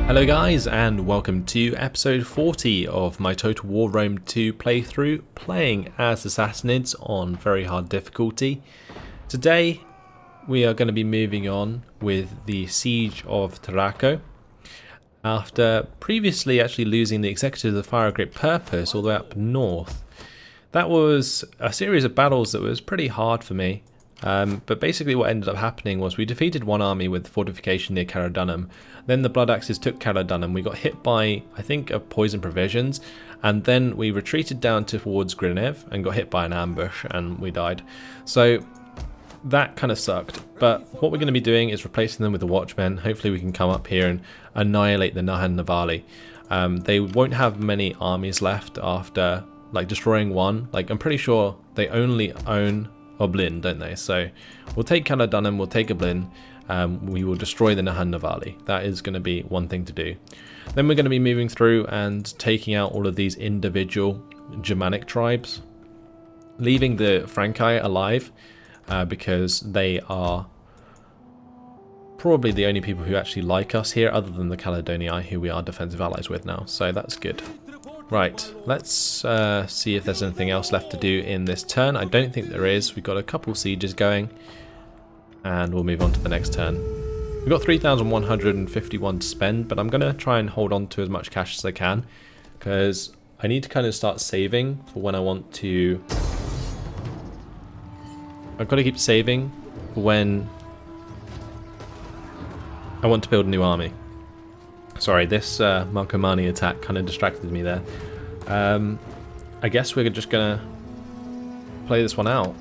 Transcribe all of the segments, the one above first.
Hello guys, and welcome to episode 40 of my Total War Rome 2 playthrough, playing as the Sassanids on very hard difficulty. Today we are going to be moving on with the Siege of Tarraco. After previously actually losing the Executors of Fire of Great Purpose all the way up north. That was a series of battles that was pretty hard for me. But basically what ended up happening was we defeated one army with fortification near Caradunum. Then the Blood Axes took Caradunum. We got hit by, I think, a poison provisions. And then we retreated down towards Grinev and got hit by an ambush and we died. So that kind of sucked. But what we're going to be doing is replacing them with the Watchmen. Hopefully we can come up here and annihilate the Nahan Navali. They won't have many armies left after like destroying one. Like I'm pretty sure they only own Oblin, don't they? So we'll take Caladunum, we'll take Oblin, we will destroy the Nahan Navali. That is going to be one thing to do. Then we're going to be moving through and taking out all of these individual Germanic tribes, leaving the Franchi alive because they are probably the only people who actually like us here other than the Caledonii, who we are defensive allies with now, so that's good. Right, let's see if there's anything else left to do in this turn. I don't think there is. We've got a couple sieges going, and we'll move on to the next turn. We've got 3,151 to spend, but I'm going to try and hold on to as much cash as I can, because I need to kind of start saving for when I want to... I've got to keep saving for when I want to build a new army. Sorry, this Marcomanni attack kind of distracted me there. I guess we're just going to play this one out.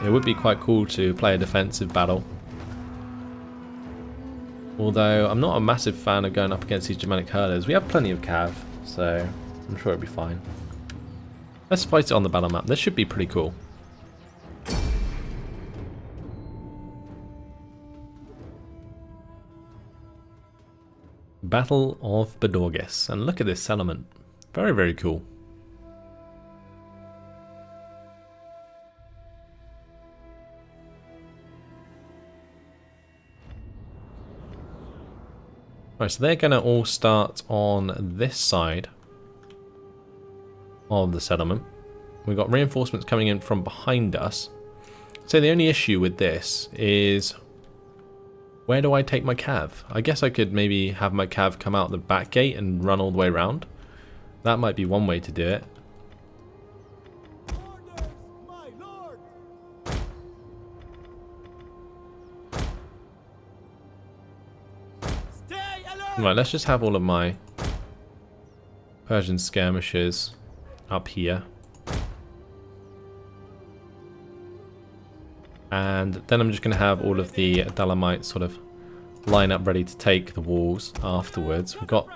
It would be quite cool to play a defensive battle. Although, I'm not a massive fan of going up against these Germanic herders. We have plenty of cav, so I'm sure it'll be fine. Let's fight it on the battle map. This should be pretty cool. Battle of Pidor-Guess, and look at this settlement. Very, very cool. Right, so they're going to all start on this side of the settlement. We've got reinforcements coming in from behind us. So the only issue with this is... where do I take my cav? I guess I could maybe have my cav come out the back gate and run all the way around. That might be one way to do it. Right, let's just have all of my Persian skirmishers up here. And then I'm just going to have all of the Dalamites sort of line up ready to take the walls afterwards. We've got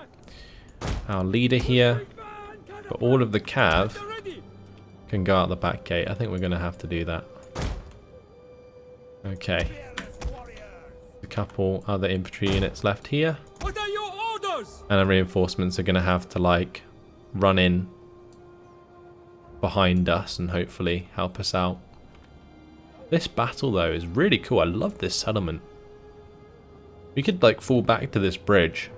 our leader here, but all of the cav can go out the back gate. I think we're going to have to do that. Okay. A couple other infantry units left here. What are your orders? And the reinforcements are going to have to like run in behind us and hopefully help us out. This battle though is really cool. I love this settlement. We could like fall back to this bridge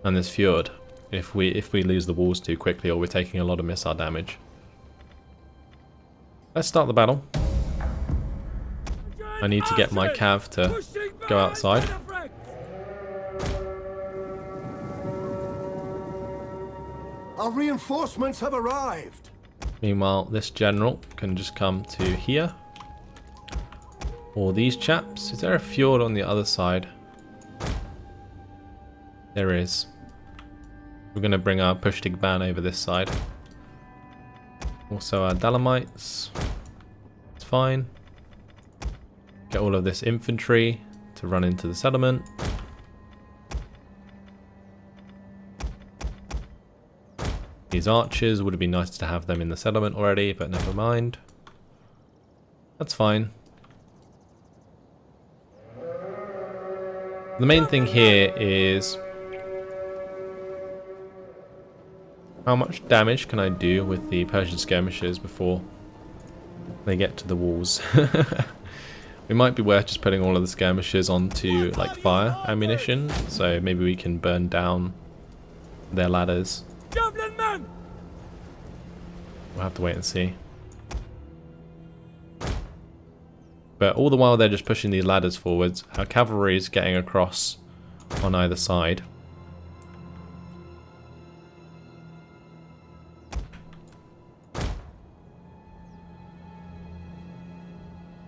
and this fjord if we lose the walls too quickly or we're taking a lot of missile damage. Let's start the battle. I need to get my cav to go outside. Our reinforcements have arrived. Meanwhile, this general can just come to here. Or these chaps. Is there a fjord on the other side? There is. We're going to bring our Pushtigban over this side. Also our Dalamites. It's fine. Get all of this infantry to run into the settlement. These archers, would have been nice to have them in the settlement already, but never mind. That's fine. The main thing here is how much damage can I do with the Persian skirmishers before they get to the walls. It might be worth just putting all of the skirmishers onto like fire ammunition, so maybe we can burn down their ladders. Javelin men! We'll have to wait and see. But all the while they're just pushing these ladders forwards, our cavalry is getting across on either side.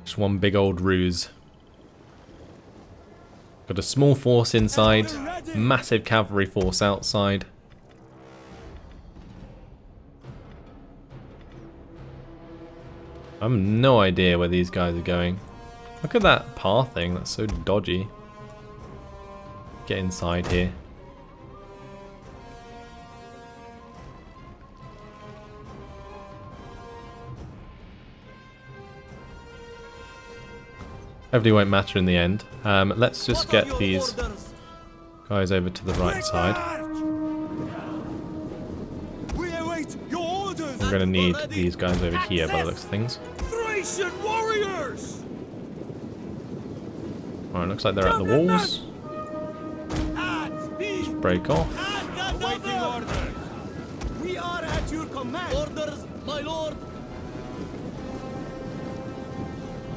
Just one big old ruse. Got a small force inside, massive cavalry force outside. I have no idea where these guys are going. Look at that path thing, that's so dodgy. Get inside here. Hopefully it won't matter in the end. Let's just get these guys over to the right side. We're going to need these guys over here by the looks of things. Thracian warriors! Alright, looks like they're at the walls. Just break off. Awaiting orders. We are at your command. Orders, my lord.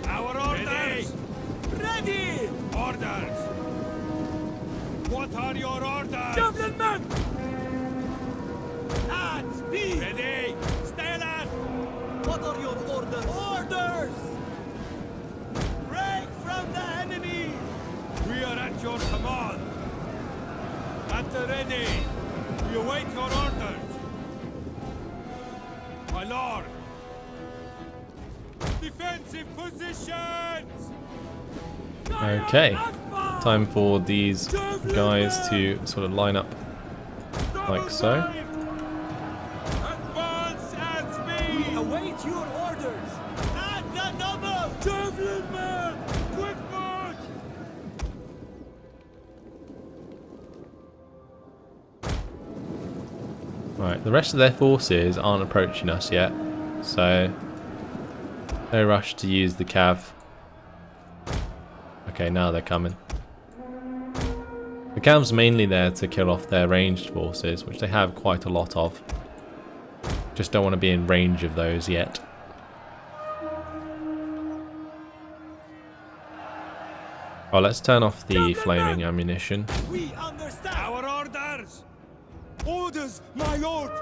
Our orders. Ready. Orders. What are your orders? Javelin men. At speed. Ready. Stay alert. What are your orders? Orders. Break from the enemy. We are at your command. At the ready. We await your orders. My lord. Defensive positions. Okay, time for these guys to sort of line up like so. Advance at speed. We await your orders. At the number. Javelin men. Quick march. Right, the rest of their forces aren't approaching us yet, so no rush to use the cav. Okay, now they're coming. The cav's mainly there to kill off their ranged forces, which they have quite a lot of. Just don't want to be in range of those yet. Oh, let's turn off the flaming ammunition. We understand. Our orders. Orders, my lord.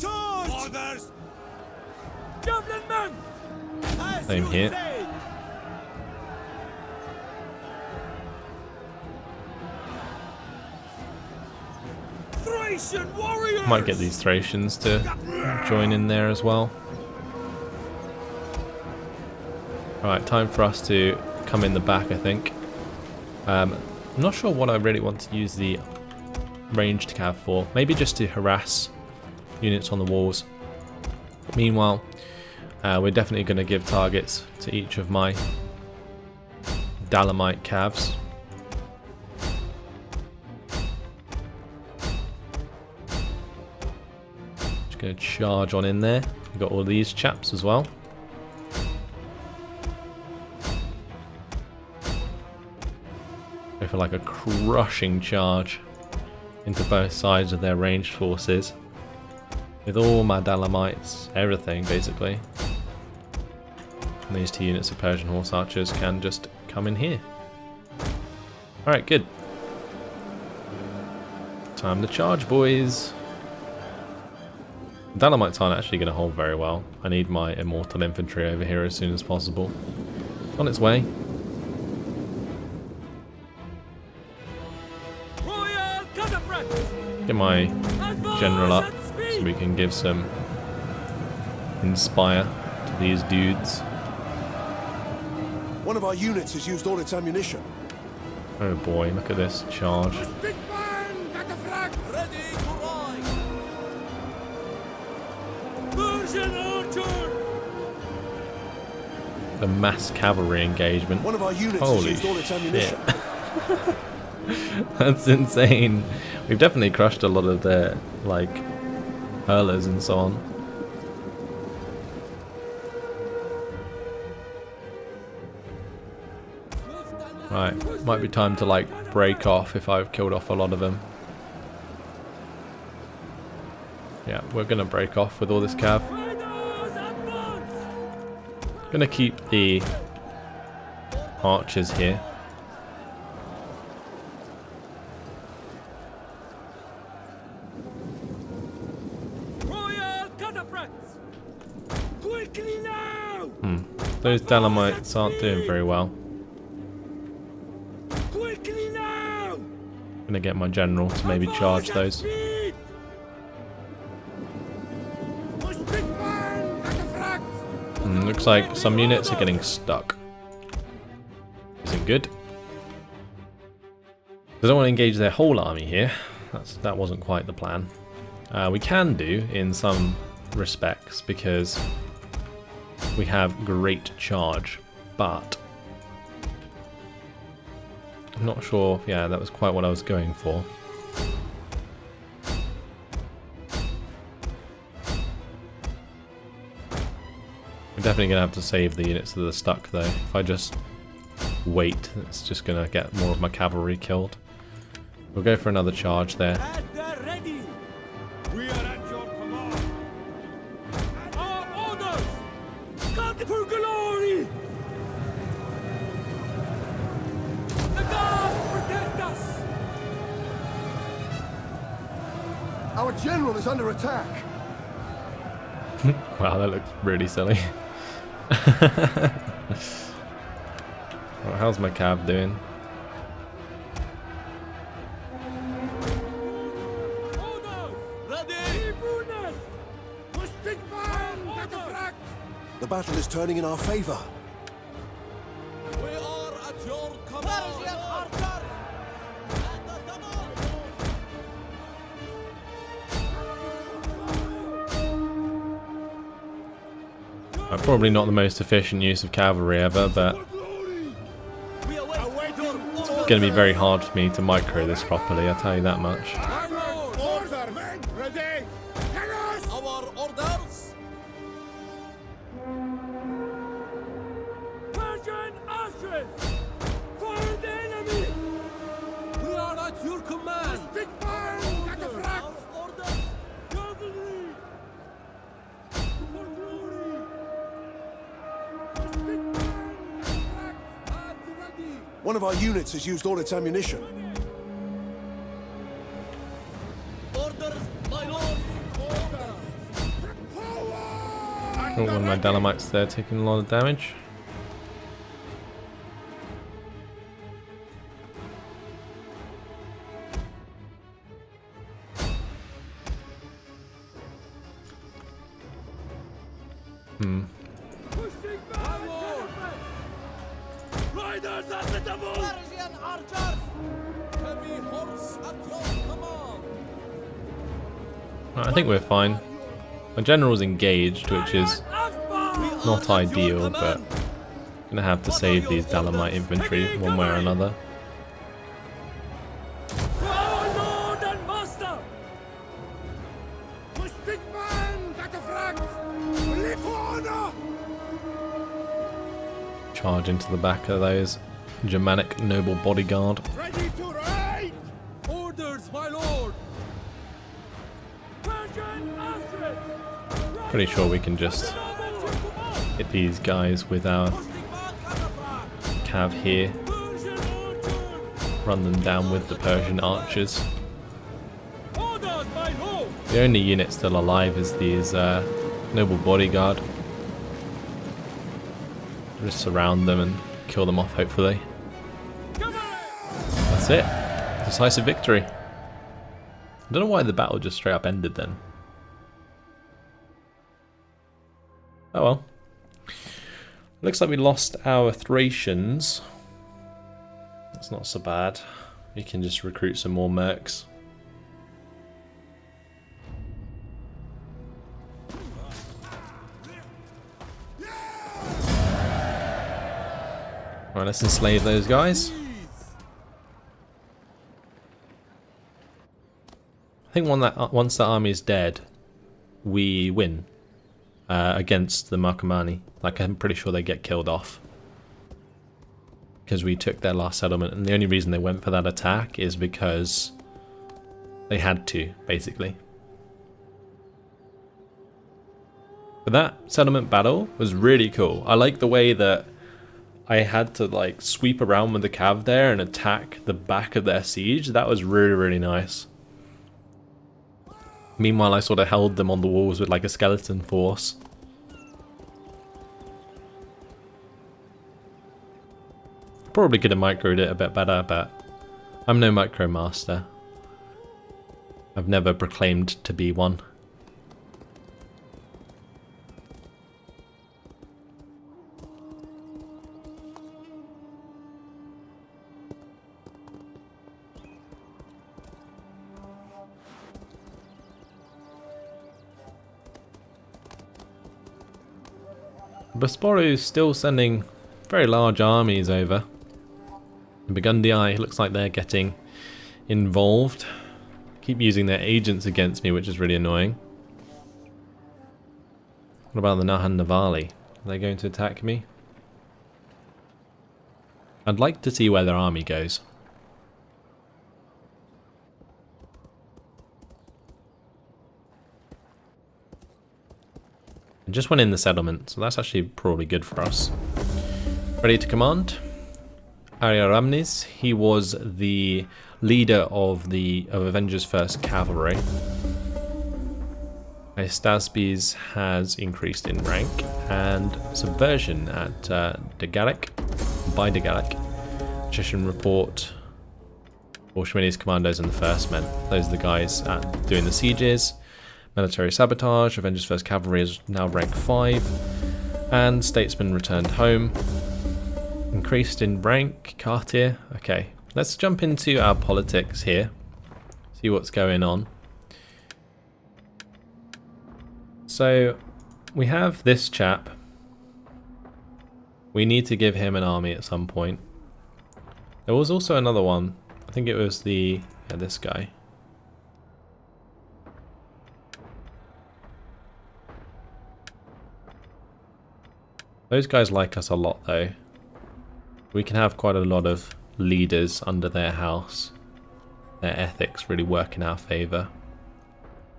Charge. Orders. Javelin men. As Same you here. say. Thracian warriors. Might get these Thracians to join in there as well. Right, time for us to come in the back, I think. I'm not sure what I really want to use the ranged cav for. Maybe just to harass units on the walls. Meanwhile, we're definitely going to give targets to each of my Dalamite cavs. Just going to charge on in there. We've got all these chaps as well. Go for like a crushing charge into both sides of their ranged forces. With all my Dalamites, everything basically. And these two units of Persian horse archers can just come in here. Alright, good. Time to charge, boys. Dalamites aren't actually going to hold very well. I need my immortal infantry over here as soon as possible. On its way. Royal cataphracts. Get my general up so we can give some inspire to these dudes. One of our units has used all its ammunition. Oh boy, look at this charge. Big man cataphract. Ready to ride. Persian archer. The mass cavalry engagement. One of our units has Holy used all its ammunition. shit. That's insane. We've definitely crushed a lot of their, like, hurlers and so on. Right, might be time to like break off if I've killed off a lot of them. Yeah, we're gonna break off with all this cav. Gonna keep the archers here. Those Dalamites aren't doing very well. Gonna get my general to maybe charge those. Looks like some units are getting stuck. Isn't good. They don't want to engage their whole army here. That wasn't quite the plan. We can do in some respects because we have great charge, but I'm not sure. Yeah, that was quite what I was going for. We're definitely going to have to save the units that are stuck though. If I just wait, it's just going to get more of my cavalry killed. We'll go for another charge there. We are at your command. Our orders! Come for glory! The gods protect us! Our general is under attack. Wow, that looks really silly. Well, how's my cav doing? The battle is turning in our favor. We are at your command! Probably not the most efficient use of cavalry ever, but it's going to be very hard for me to micro this properly, I'll tell you that much. Ready! Our orders! Persian archers! Fire the enemy! We are at your command! Stick fire at the front! Orders! Cavalry! For glory! Stick fire at ready! One of our units has used all its ammunition. Orders, my lord! Oh, one of my Dalamites there taking a lot of damage. Pushing back! Riders at the double! Persian archers! Heavy horse at your command! I think we're fine. My general's engaged, which is not ideal, but I'm gonna have to save these Dalamite infantry one way or another. Our lord and master! Pushing man at the front! Live honor! Charge into the back of those Germanic noble bodyguard. Ready to ride! Orders, my lord! Persian archers! Pretty sure we can just hit these guys with our cav here. Run them down with the Persian archers. Orders, my lord! The only unit still alive is these noble bodyguard. Just surround them and kill them off, hopefully. That's it. Decisive victory. I don't know why the battle just straight up ended then. Oh well. Looks like we lost our Thracians. That's not so bad. We can just recruit some more mercs. Right, let's enslave those guys. I think once that army is dead, we win against the Marcomanni. Like, I'm pretty sure they get killed off. because we took their last settlement, and the only reason they went for that attack is because they had to, basically. But that settlement battle was really cool. I like the way that I had to like sweep around with the cav there and attack the back of their siege. That was really, really nice. Meanwhile, I sort of held them on the walls with like a skeleton force. Probably could have microed it a bit better, but I'm no micro master. I've never proclaimed to be one. Bosporus is still sending very large armies over. Burgundii looks like they're getting involved. Keep using their agents against me, which is really annoying. What about the Nahan Navali? Are they going to attack me? I'd like to see where their army goes. I just went in the settlement, so that's actually probably good for us. Ready to command? Ariaramnes, he was the leader of Avengers First Cavalry. Staspes has increased in rank, and subversion at by Degalic. Attrition report. Hormizd commandos and the first men. Those are the guys doing the sieges. Military sabotage. Avengers First Cavalry is now rank 5, and statesmen returned home. Increased in rank, Cartier. Okay, let's jump into our politics here. See what's going on. So, we have this chap. We need to give him an army at some point. There was also another one. I think it was this guy. Those guys like us a lot though. We can have quite a lot of leaders under their house. Their ethics really work in our favour.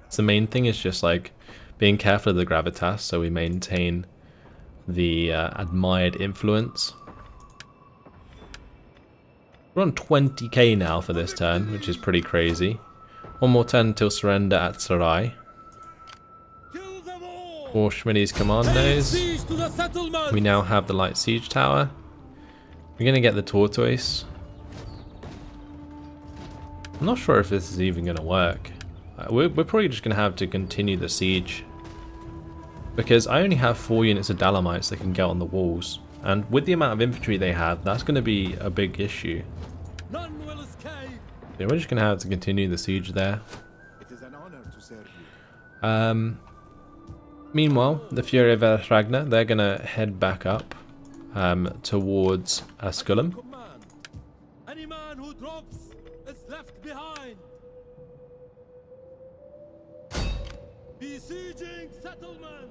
So the main thing is just like being careful of the gravitas so we maintain the admired influence. We're on 20k now for this turn, which is pretty crazy. One more turn until surrender at Sarai. Hormizd's commandos. We now have the light siege tower. We're going to get the tortoise. I'm not sure if this is even going to work. We're probably just going to have to continue the siege. Because I only have 4 units of Dalamites that can get on the walls. And with the amount of infantry they have, that's going to be a big issue. None will escape. Yeah, we're just going to have to continue the siege there. It is an honor to serve you. Meanwhile, the Fury of Ragnar, they're going to head back up towards Asculum. Command. Any man who drops is left behind. Besieging settlement.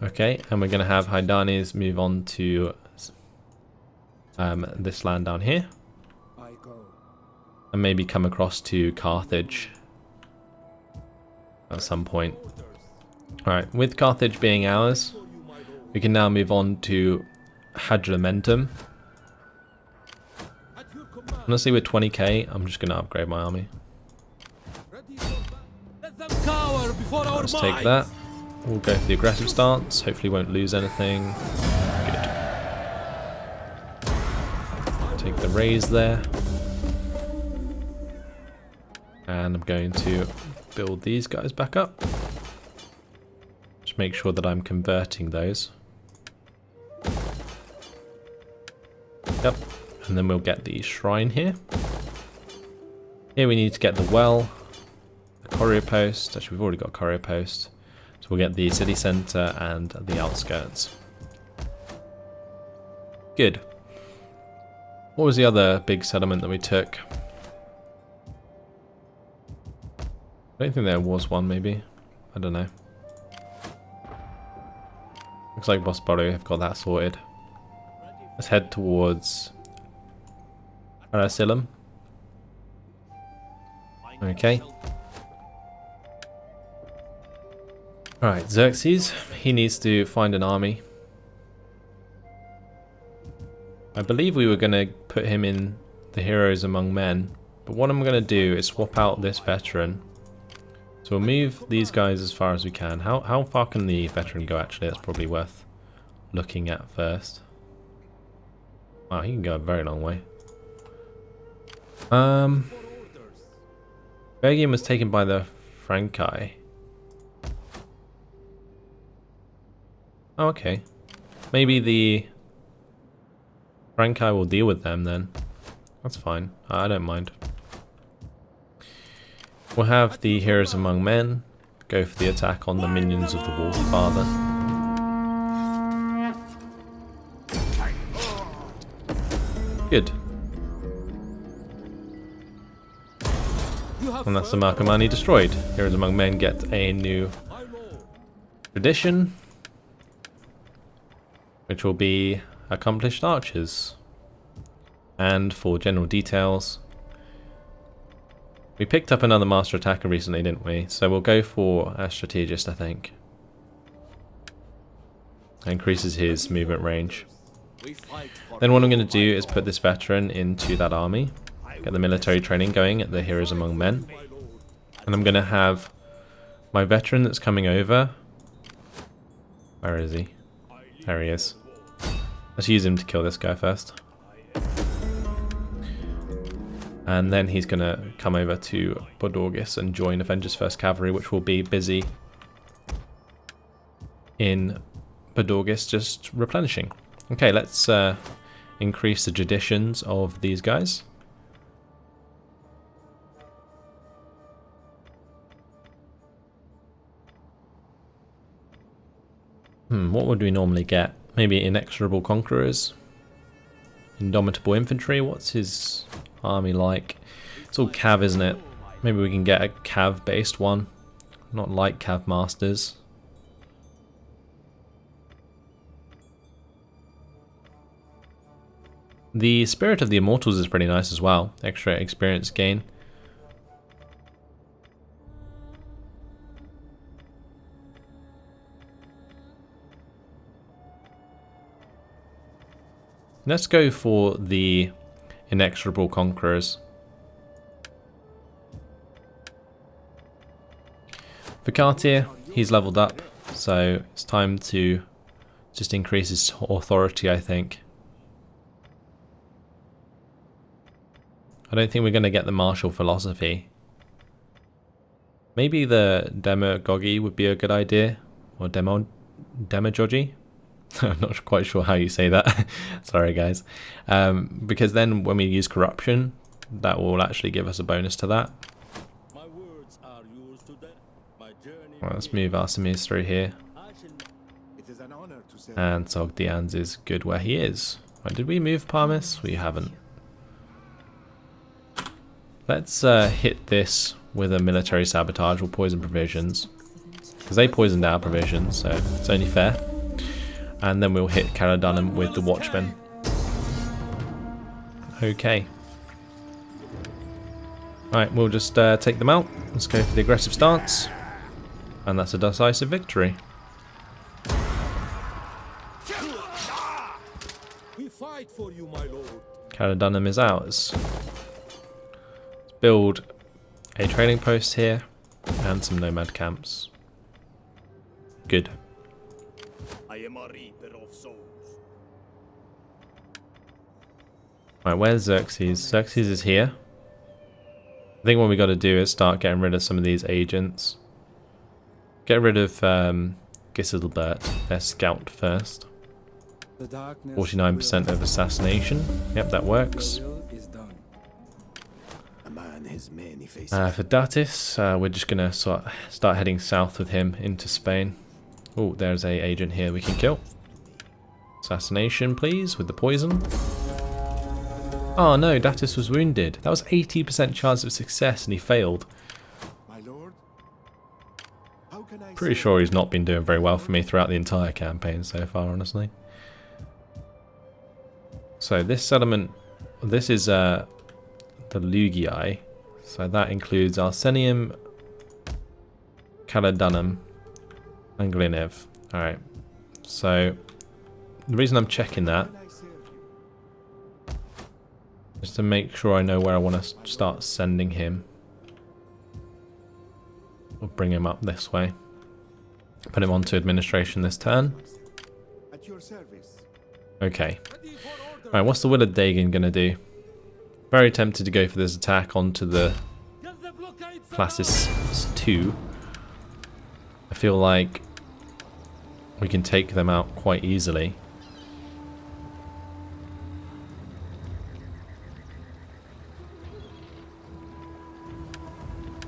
Okay, and we're going to have Hydanes move on to this land down here. I go. And maybe come across to Carthage at some point. Alright, with Carthage being ours, we can now move on to Hadrammentum. Honestly, with 20k, I'm just going to upgrade my army. Let them cower before our Let's take that. We'll go for the aggressive stance. Hopefully won't lose anything. Good. Take the raise there. And I'm going to build these guys back up. Just make sure that I'm converting those. Yep. And then we'll get the shrine here. Here we need to get the well, the courier post. Actually, we've already got a courier post. So we'll get the city centre and the outskirts. Good. What was the other big settlement that we took? I don't think there was one, maybe. I don't know. Looks like Bosporu have got that sorted. Let's head towards Asylum. Okay. Alright, Xerxes. He needs to find an army. I believe we were going to put him in the Heroes Among Men. But what I'm going to do is swap out this veteran. So we'll move these guys as far as we can. How far can the veteran go actually? That's probably worth looking at first. Wow, he can go a very long way. Belgium was taken by the Franchi. Oh, okay. Maybe the Franchi will deal with them then. That's fine. I don't mind. We'll have the Heroes Among Men go for the attack on the minions of the Wolf Father. Good. And that's the Marcomanni destroyed. Heroes Among Men get a new tradition, which will be Accomplished Archers. And for general details, we picked up another Master Attacker recently, didn't we? So we'll go for a Strategist, I think. Increases his movement range. Then what I'm going to do is put this veteran into that army. Get the military training going at the Heroes Among Men. And I'm going to have my veteran that's coming over. Where is he? There he is. Let's use him to kill this guy first. And then he's going to come over to Pidor-Guess and join Avengers First Cavalry, which will be busy in Pidor-Guess just replenishing. Okay, let's increase the traditions of these guys. What would we normally get? Maybe Inexorable Conquerors? Indomitable Infantry? What's his army like? It's all Cav, isn't it? Maybe we can get a Cav based one. Not like Cav Masters. The Spirit of the Immortals is pretty nice as well. Extra experience gain. Let's go for the Inexorable Conquerors. Vicatir, he's leveled up, so it's time to just increase his authority, I think. I don't think we're going to get the martial philosophy. Maybe the demagogy would be a good idea, or demagogy. I'm not quite sure how you say that. Sorry, guys. Because then when we use corruption, that will actually give us a bonus to that. Right, let's move Artemis through here. And Sogdians is good where he is. Right, did we move Parmis? We haven't. Let's hit this with a military sabotage. We'll poison provisions. Because they poisoned our provisions, so it's only fair. And then we'll hit Caradunum with the Watchmen. Okay. Right, we'll just take them out. Let's go for the aggressive stance. And that's a decisive victory. We fight for you, my lord. Caradunum is ours. Let's build a trading post here and some nomad camps. Good. I am a reaper of souls. Right, where's Xerxes? Xerxes is here. I think what we got to do is start getting rid of some of these agents. Get rid of Giselbert, their scout first. 49% of assassination. Yep, that works. For Datis, we're just going to start heading south with him into Spain. Oh, there's a agent here we can kill. Assassination, please, with the poison. Oh no, Datis was wounded. That was 80% chance of success and he failed. Pretty sure he's not been doing very well for me throughout the entire campaign so far, honestly. So this settlement, this is the Lugii. So that includes Arsenium, Caledonum, and Gliniv. Alright, so the reason I'm checking that is to make sure I know where I want to start sending him. We'll bring him up this way. Put him onto administration this turn. At your service. Okay. Alright, what's the Will of Dagon going to do? Very tempted to go for this attack onto the Classis 2. I feel like we can take them out quite easily.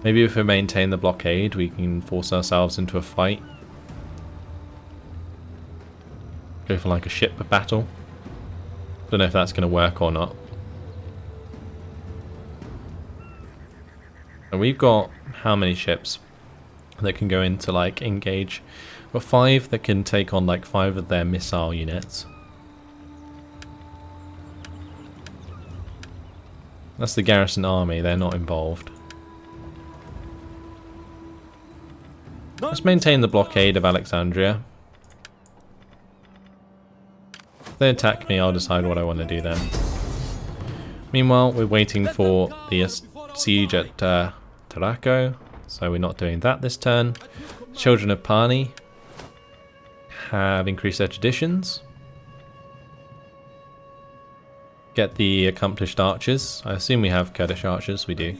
Maybe if we maintain the blockade, we can force ourselves into a fight. Go for like a ship battle. Don't know if that's going to work or not. And we've got how many ships that can go into like engage? We've got 5 that can take on like 5 of their missile units. That's the garrison army, they're not involved. Let's maintain the blockade of Alexandria. If they attack me, I'll decide what I want to do then. Meanwhile, we're waiting for the siege at Tarraco, so we're not doing that this turn. Children of Pani have increased their traditions. Get the accomplished archers. I assume we have Kurdish archers, we do.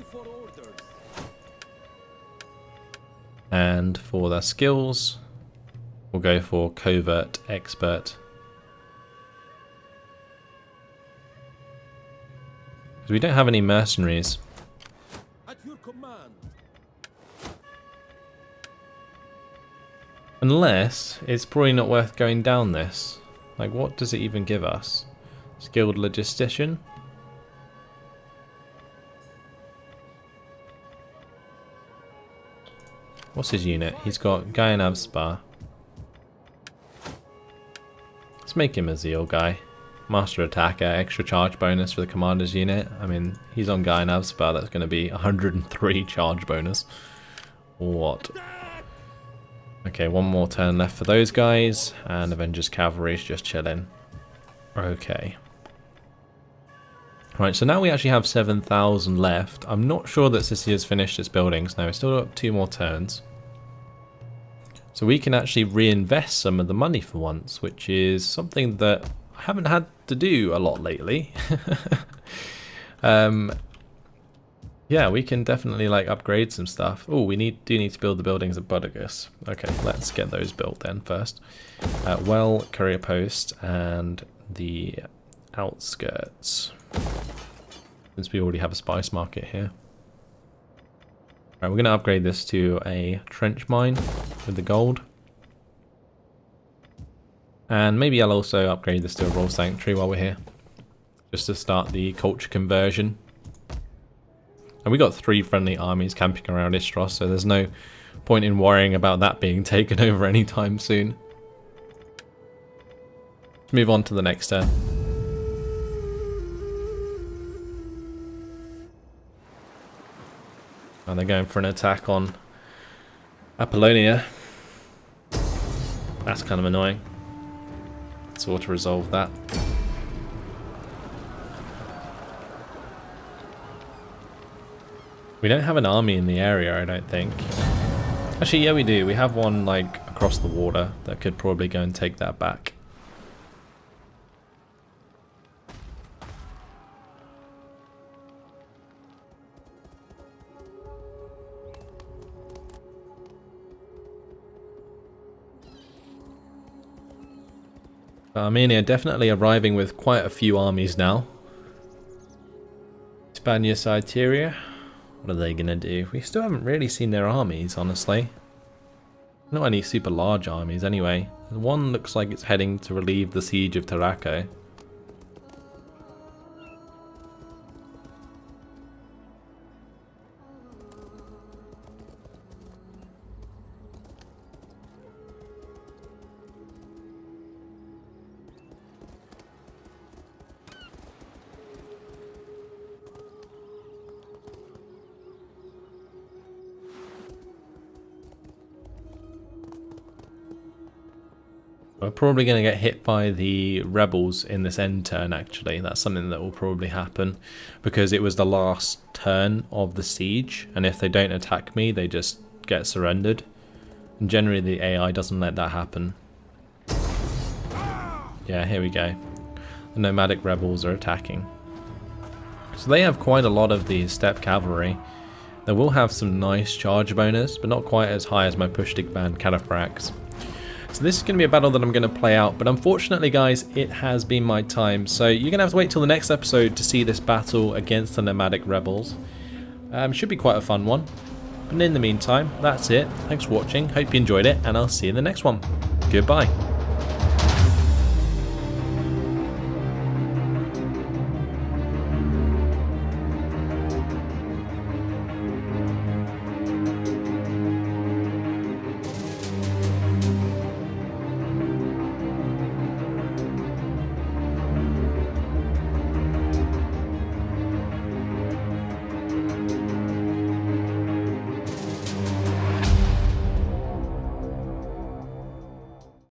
And for their skills, we'll go for Covert Expert. Because we don't have any mercenaries. At your command. Unless, it's probably not worth going down this. Like, what does it even give us? Skilled Logistician? What's his unit? He's got Gaianavspar. Let's make him a Zeal guy. Master Attacker, extra charge bonus for the commander's unit. I mean, he's on Gaianavspar, that's going to be 103 charge bonus. What? Okay, one more turn left for those guys, and Avengers Cavalry's just chilling. Okay. Right, so now we actually have 7,000 left. I'm not sure that Sicily has finished its buildings. No, we've still got 2 more turns. So we can actually reinvest some of the money for once, which is something that I haven't had to do a lot lately. Yeah, we can definitely like upgrade some stuff. Oh, we do need to build the buildings at Pidor-Guess. Okay, let's get those built then first. Well, courier post and the outskirts. Since we already have a spice market here. Alright, we're going to upgrade this to a trench mine with the gold. And maybe I'll also upgrade this to a royal sanctuary while we're here. Just to start the culture conversion. And we got 3 friendly armies camping around Istros, so there's no point in worrying about that being taken over anytime soon. Let's move on to the next turn. And they're going for an attack on Apollonia. That's kind of annoying. Let's auto resolve that. We don't have an army in the area, I don't think. Actually, yeah, we do. We have one like across the water that could probably go and take that back. Armenia definitely arriving with quite a few armies now. Hispania Citeria. What are they going to do? We still haven't really seen their armies, honestly. Not any super large armies anyway. One looks like it's heading to relieve the siege of Tarraco. We're probably going to get hit by the rebels in this end turn, actually. That's something that will probably happen because it was the last turn of the siege, and if they don't attack me, they just get surrendered. And generally the AI doesn't let that happen. Yeah, here we go. The nomadic rebels are attacking. So they have quite a lot of the steppe cavalry. They will have some nice charge bonus, but not quite as high as my Pushtig band cataphracts. So this is going to be a battle that I'm going to play out, but unfortunately guys, it has been my time. So you're going to have to wait till the next episode to see this battle against the nomadic rebels. Should be quite a fun one. But in the meantime, that's it. Thanks for watching, hope you enjoyed it, and I'll see you in the next one. Goodbye.